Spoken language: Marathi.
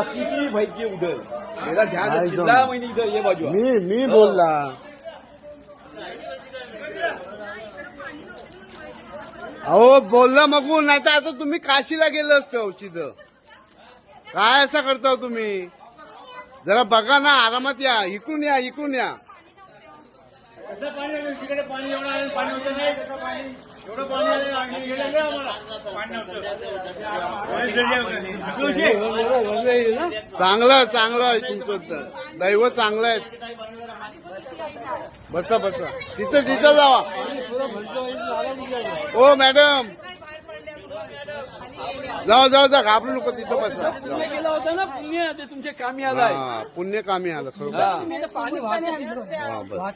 किती भाई उधर मेरा ध्यान चिल्ला मैंने इधर ये बाजू मी बोलला अहो बोलला मग नाही तर आता तुम्ही काशीला गेलं असतं औषध काय असं करता तुम्ही जरा बघा ना आरामात या इकडून या इकडून या तिकडे पाणी एवढं आहे पाणी होतं नाही कसं पाणी एवढं पाणी आहे आम्ही गेलेलं आम्हाला पाणी नव्हतं चांगलं चांगलं आहे तुमचं दैव चांगलं आहे बसा बसा तिथं जावा ओ मॅडम जाऊ घाबरू नको तिथं बसा पुण्य केलं होतं ना पुण्य ते तुमच्या कामी आलाय पुण्य कामी आलं खरोखर पाणी वाहतं तिकडून. बस